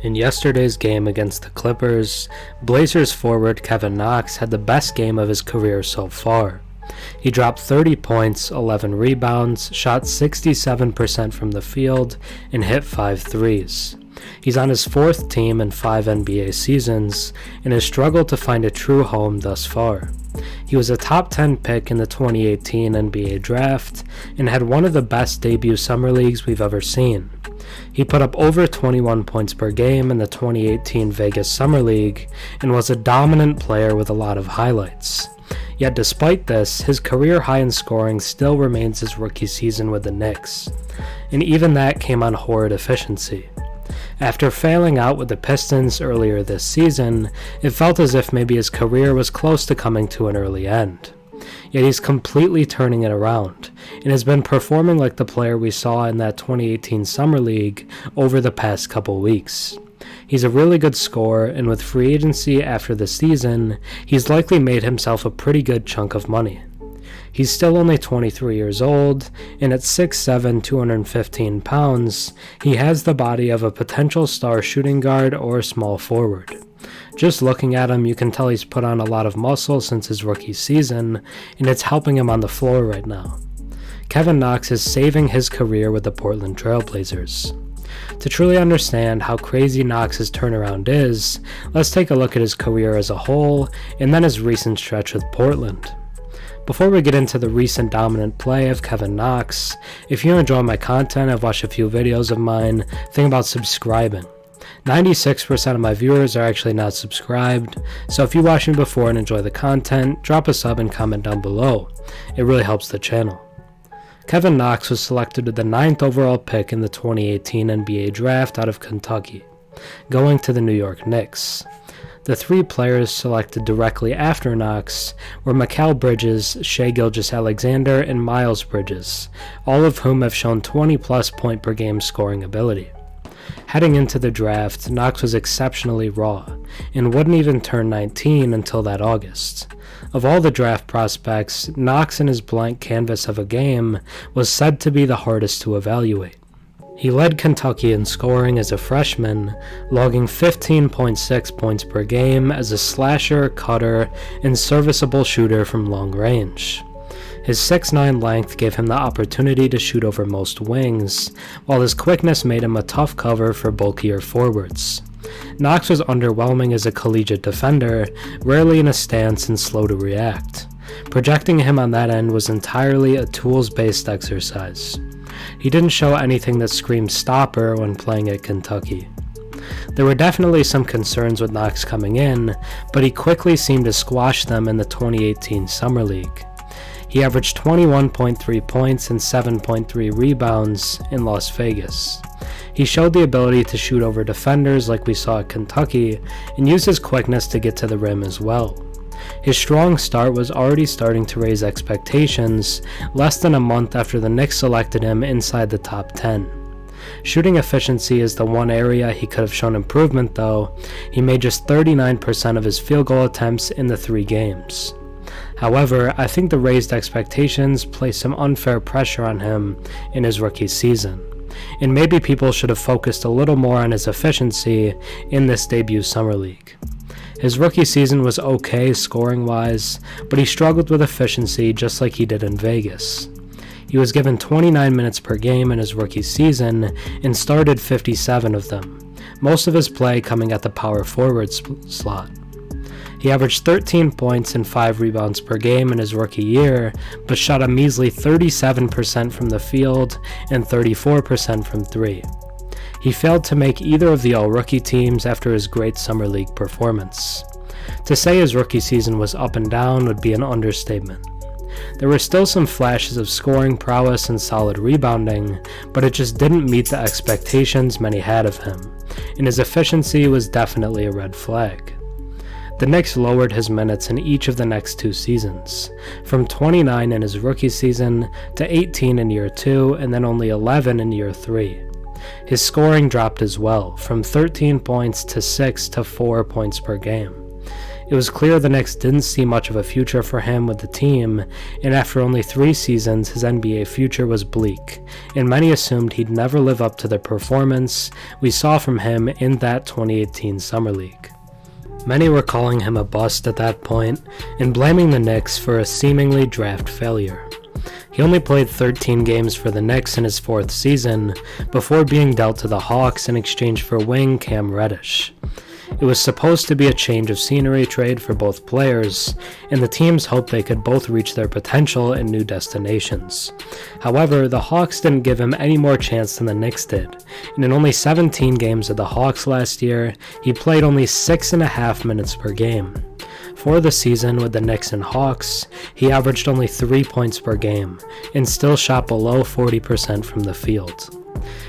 In yesterday's game against the Clippers, Blazers forward Kevin Knox had the best game of his career so far. He dropped 30 points, 11 rebounds, shot 67% from the field, and hit 5 threes. He's on his fourth team in 5 NBA seasons, and has struggled to find a true home thus far. He was a top 10 pick in the 2018 NBA draft, and had one of the best debut summer leagues we've ever seen. He put up over 21 points per game in the 2018 Vegas Summer League, and was a dominant player with a lot of highlights. Yet despite this, his career high in scoring still remains his rookie season with the Knicks, and even that came on horrid efficiency. After failing out with the Pistons earlier this season, it felt as if maybe his career was close to coming to an early end. Yet he's completely turning it around, and has been performing like the player we saw in that 2018 Summer League over the past couple weeks. He's a really good scorer, and with free agency after the season, he's likely made himself a pretty good chunk of money. He's still only 23 years old, and at 6'7", 215 pounds, he has the body of a potential star shooting guard or small forward. Just looking at him, you can tell he's put on a lot of muscle since his rookie season, and it's helping him on the floor right now. Kevin Knox is saving his career with the Portland Trail Blazers. To truly understand how crazy Knox's turnaround is, let's take a look at his career as a whole, and then his recent stretch with Portland. Before we get into the recent dominant play of Kevin Knox, if you enjoy my content, I've watched a few videos of mine, think about subscribing. 96% of my viewers are actually not subscribed, so if you watched me before and enjoy the content, drop a sub and comment down below. It really helps the channel. Kevin Knox was selected with the 9th overall pick in the 2018 NBA draft out of Kentucky, going to the New York Knicks. The 3 players selected directly after Knox were Mikal Bridges, Shai Gilgeous-Alexander, and Miles Bridges, all of whom have shown 20-plus point per game scoring ability. Heading into the draft, Knox was exceptionally raw, and wouldn't even turn 19 until that August. Of all the draft prospects, Knox in his blank canvas of a game was said to be the hardest to evaluate. He led Kentucky in scoring as a freshman, logging 15.6 points per game as a slasher, cutter, and serviceable shooter from long range. His 6'9" length gave him the opportunity to shoot over most wings, while his quickness made him a tough cover for bulkier forwards. Knox was underwhelming as a collegiate defender, rarely in a stance and slow to react. Projecting him on that end was entirely a tools-based exercise. He didn't show anything that screamed stopper when playing at Kentucky. There were definitely some concerns with Knox coming in, but he quickly seemed to squash them in the 2018 Summer League. He averaged 21.3 points and 7.3 rebounds in Las Vegas. He showed the ability to shoot over defenders like we saw at Kentucky, and used his quickness to get to the rim as well. His strong start was already starting to raise expectations less than a month after the Knicks selected him inside the top 10. Shooting efficiency is the one area he could have shown improvement though. He made just 39% of his field goal attempts in the 3 games. However, I think the raised expectations placed some unfair pressure on him in his rookie season, and maybe people should have focused a little more on his efficiency in this debut summer league. His rookie season was okay scoring-wise, but he struggled with efficiency just like he did in Vegas. He was given 29 minutes per game in his rookie season and started 57 of them, most of his play coming at the power forward slot. He averaged 13 points and 5 rebounds per game in his rookie year, but shot a measly 37% from the field and 34% from 3. He failed to make either of the all-rookie teams after his great summer league performance. To say his rookie season was up and down would be an understatement. There were still some flashes of scoring prowess and solid rebounding, but it just didn't meet the expectations many had of him, and his efficiency was definitely a red flag. The Knicks lowered his minutes in each of the next 2 seasons, from 29 in his rookie season to 18 in year 2 and then only 11 in year 3. His scoring dropped as well, from 13 points to 6 to 4 points per game. It was clear the Knicks didn't see much of a future for him with the team, and after only 3 seasons, his NBA future was bleak, and many assumed he'd never live up to the performance we saw from him in that 2018 Summer League. Many were calling him a bust at that point, and blaming the Knicks for a seemingly draft failure. He only played 13 games for the Knicks in his 4th season, before being dealt to the Hawks in exchange for wing Cam Reddish. It was supposed to be a change of scenery trade for both players, and the teams hoped they could both reach their potential in new destinations. However, the Hawks didn't give him any more chance than the Knicks did, and in only 17 games of the Hawks last year, he played only 6.5 minutes per game. For the season with the Knicks and Hawks, he averaged only 3 points per game, and still shot below 40% from the field.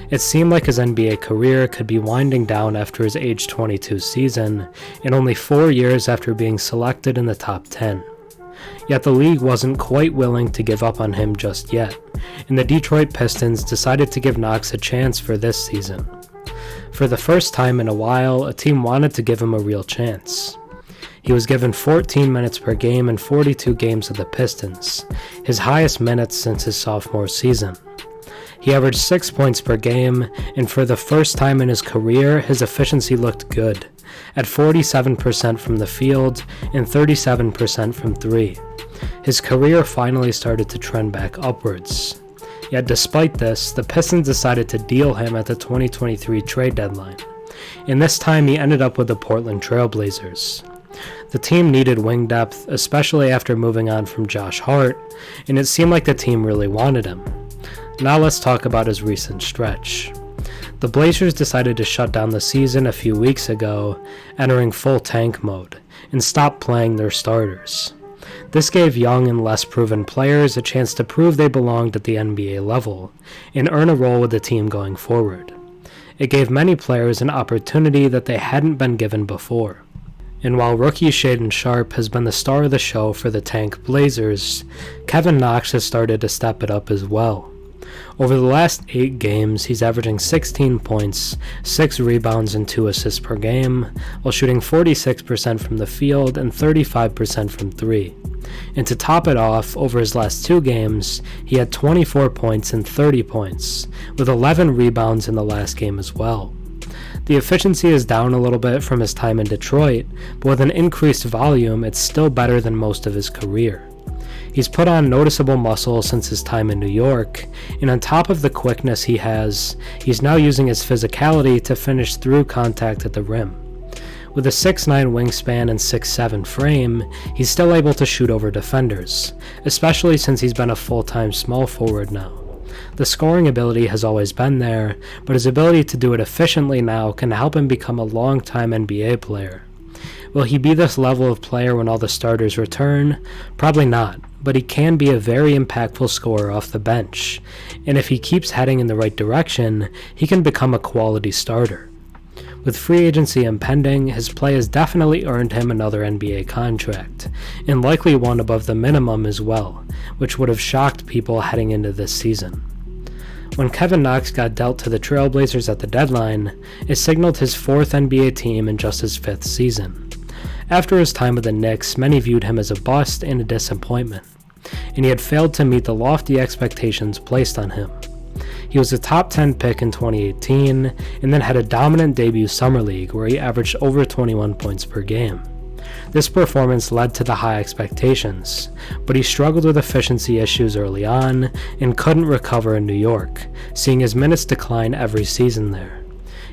It seemed like his NBA career could be winding down after his age 22 season, and only 4 years after being selected in the top 10. Yet the league wasn't quite willing to give up on him just yet, and the Detroit Pistons decided to give Knox a chance for this season. For the first time in a while, a team wanted to give him a real chance. He was given 14 minutes per game in 42 games with the Pistons, his highest minutes since his sophomore season. He averaged 6 points per game, and for the first time in his career, his efficiency looked good, at 47% from the field and 37% from 3. His career finally started to trend back upwards. Yet despite this, the Pistons decided to deal him at the 2023 trade deadline, and this time he ended up with the Portland Trail Blazers. The team needed wing depth, especially after moving on from Josh Hart, and it seemed like the team really wanted him. Now let's talk about his recent stretch. The Blazers decided to shut down the season a few weeks ago, entering full tank mode, and stop playing their starters. This gave young and less proven players a chance to prove they belonged at the NBA level, and earn a role with the team going forward. It gave many players an opportunity that they hadn't been given before. And while rookie Shaedon Sharpe has been the star of the show for the tank Blazers, Kevin Knox has started to step it up as well. Over the last 8 games, he's averaging 16 points, 6 rebounds, and 2 assists per game, while shooting 46% from the field and 35% from 3. And to top it off, over his last 2 games, he had 24 points and 30 points, with 11 rebounds in the last game as well. The efficiency is down a little bit from his time in Detroit, but with an increased volume, it's still better than most of his career. He's put on noticeable muscle since his time in New York, and on top of the quickness he has, he's now using his physicality to finish through contact at the rim. With a 6'9" wingspan and 6'7" frame, he's still able to shoot over defenders, especially since he's been a full-time small forward now. The scoring ability has always been there, but his ability to do it efficiently now can help him become a long-time NBA player. Will he be this level of player when all the starters return? Probably not, but he can be a very impactful scorer off the bench, and if he keeps heading in the right direction, he can become a quality starter. With free agency impending, his play has definitely earned him another NBA contract, and likely one above the minimum as well, which would have shocked people heading into this season. When Kevin Knox got dealt to the Trailblazers at the deadline, it signaled his 4th NBA team in just his 5th season. After his time with the Knicks, many viewed him as a bust and a disappointment, and he had failed to meet the lofty expectations placed on him. He was a top 10 pick in 2018, and then had a dominant debut summer league where he averaged over 21 points per game. This performance led to the high expectations, but he struggled with efficiency issues early on and couldn't recover in New York, seeing his minutes decline every season there.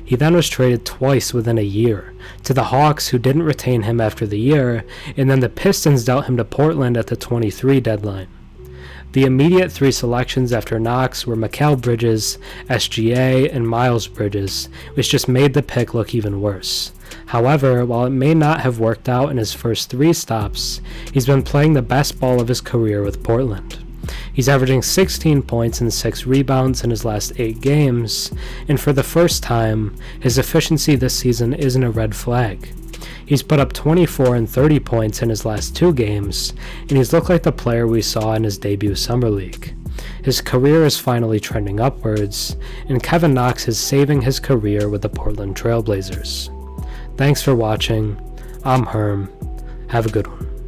He then was traded twice within a year, to the Hawks, who didn't retain him after the year, and then the Pistons dealt him to Portland at the 23 deadline. The immediate 3 selections after Knox were Mikal Bridges, SGA, and Miles Bridges, which just made the pick look even worse. However, while it may not have worked out in his first 3 stops, he's been playing the best ball of his career with Portland. He's averaging 16 points and 6 rebounds in his last 8 games, and for the first time, his efficiency this season isn't a red flag. He's put up 24 and 30 points in his last 2 games, and he's looked like the player we saw in his debut summer league. His career is finally trending upwards, and Kevin Knox is saving his career with the Portland Trail Blazers. Thanks for watching. I'm Herm, Have a good one.